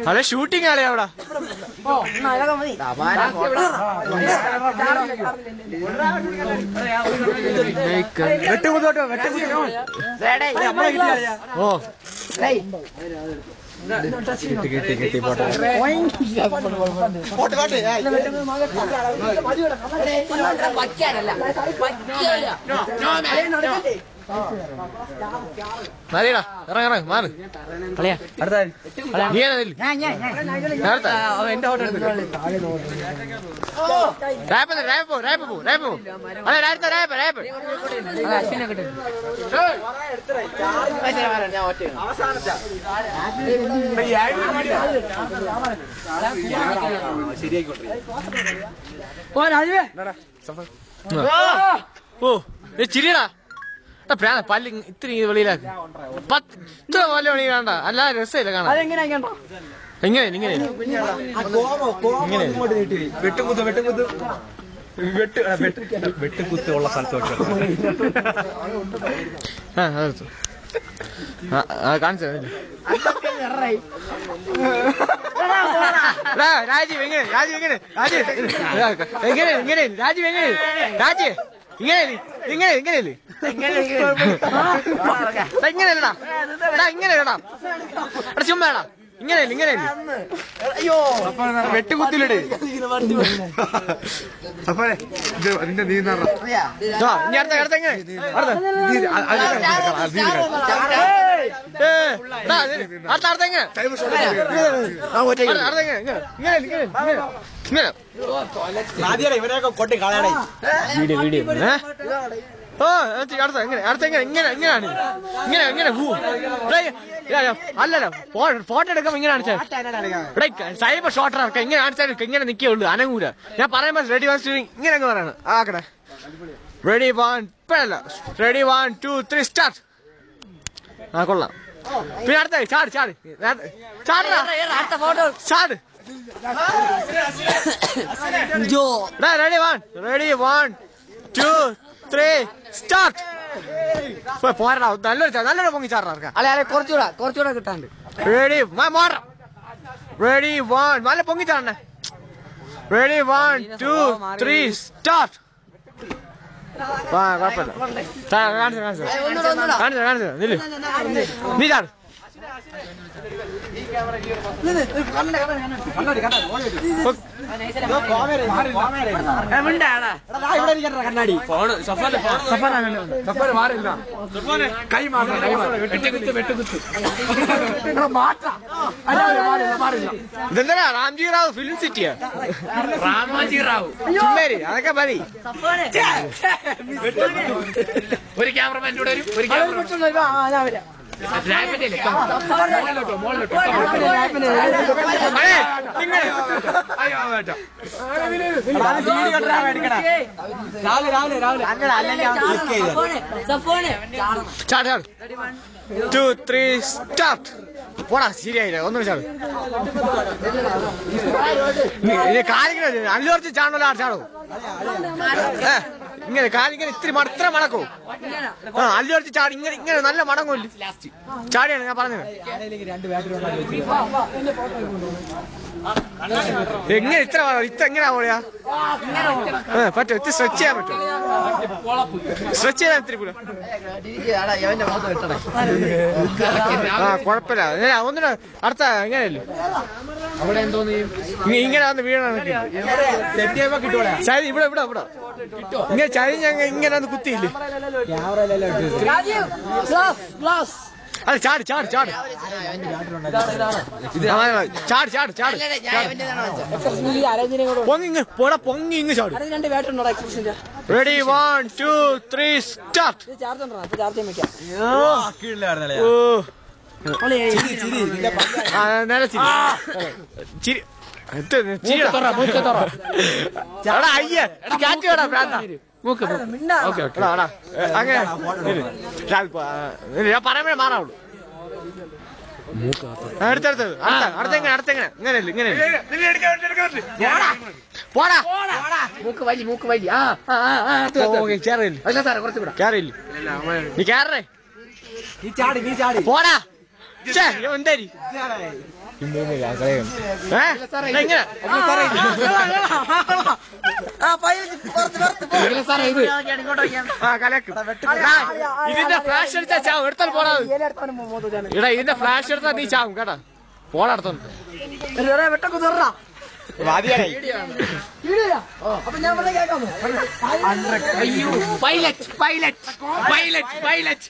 അതെ ഷൂട്ടിംഗ് ആളെ അവിടെ ഓ കിട്ടി മതിയടാ ഇറങ്ങ മാറ് എന്റെ ഓട്ടോ ഓ ചിരിയടാ പല്ല് ഇത്തിരി വെളിയിലാക്കി ഇത്ര പോലെ വെളി കാണണ്ട അല്ലാതെ രസമില്ല കാണാൻ ഇങ്ങനെ വെട്ടുകുത്തുള്ള സ്ഥലത്ത് കാണിച്ചു രാജീവ് എങ്ങനെ ഇങ്ങനെയല്ലടാ ചുമ്മാടാ ഇങ്ങനെ അയ്യോ വെട്ടുകുത്തിലേ അപ്പൊ നിന്റെ നീ ഇവരെയൊക്കെ കൊട്ടി കളയണേ വീഡിയോ ഓ ഇങ്ങനെയാണ് അല്ലല്ലോ ഫോട്ടോ എടുക്കുമ്പോ ഇങ്ങനെ സൈബർ ഷോട്ടർ ഇറക്കാം ഇങ്ങനെ ഇങ്ങനെ നിൽക്കുള്ളൂ അനങ്ങൂല ഞാൻ പറയുമ്പോ റെഡി 1 2 ഇങ്ങനെ അങ്ങ് പറയാണ് ആക്കട്ടെ റെഡി 1 ഇപ്പഴല്ല റെഡി 1 2 3 സ്റ്റാർട്ട് ആ കൊള്ളാം പിന്നെ അടുത്ത ചാട് റെഡി 1 2 3 സ്റ്റാർട്ട് പോരാ നല്ലൊരു പൊങ്ങി ചാടാ അല്ലെ കുറച്ചുകൂടെ കിട്ടാണ്ട് റെഡി റെഡി 1 നല്ല പൊങ്ങി ചാടണേ റെഡി 1 2 3 സ്റ്റാർട്ട് കുഴപ്പമില്ല കാണിച്ചു നീ ചാട് കണ്ണാടി ഇതെന്താ രാംജി റാവു ഫിലിം സിറ്റിയാ രാമജി റാവു ചുമ്മേരി അതൊക്കെ മതി ഒരു ക്യാമറമാൻ്റെ കൂടെ ഒരു ക്യാമറ പോടാ ശരിയായില്ല ഒന്നും ചാടും കാലിങ്ങനെ അല്ലു കുറച്ച് ചാണല്ലോ ചാടും ഇങ്ങനെ കാലിങ്ങനെ ഇത്തിരി ഇത്ര മണക്കോ അല്ലു കുറച്ച് ചാടി ഇങ്ങനെ നല്ല മടങ്ങുമല്ലോ ചാടിയാണ് ഞാൻ പറഞ്ഞത് എങ്ങനെ ഇത്ര എങ്ങനെയാ പോയാ പറ്റും ഇത്തിരി സ്ട്രെച്ച് ചെയ്യാൻ പറ്റും സ്ട്രെച്ച് ചെയ്യാൻ ഇത്തിരി കൂടെ കുഴപ്പമില്ല ഒന്നിനും അടുത്ത എങ്ങനെയല്ലേ അവിടെ എന്തോന്ന് ഇങ്ങനെ വന്ന് വീഴാണ് ഇവിടെ ഇങ്ങനെ ചരിഞ്ഞ ഇങ്ങനെ വന്ന് കുത്തിയില്ലേ അതെ ചാട് പൊങ്ങി ഇങ്ങ് ചാട് റെഡി 1 2 3 സ്റ്റാർട്ട് അങ്ങനെ ഞാൻ പറയുമ്പോഴേ മാറാവുള്ളൂ അടുത്തെങ്ങനെ പോടാ മൂക്ക് വലി കേറില്ല നീ കേറേ പോടാ എന്തായി എങ്ങനെ ഇതിന്റെ ഫ്ലാഷ് അടിച്ചാ ചാവും എടുത്താൽ പോടാ ഇടാ ഇതിന്റെ ഫ്ലാഷ് എടുത്താൽ നീ ചാവും കേട്ടാ പോളടുത്തോണ്ട് പൈലറ്റ് പൈലറ്റ് പൈലറ്റ് പൈലറ്റ്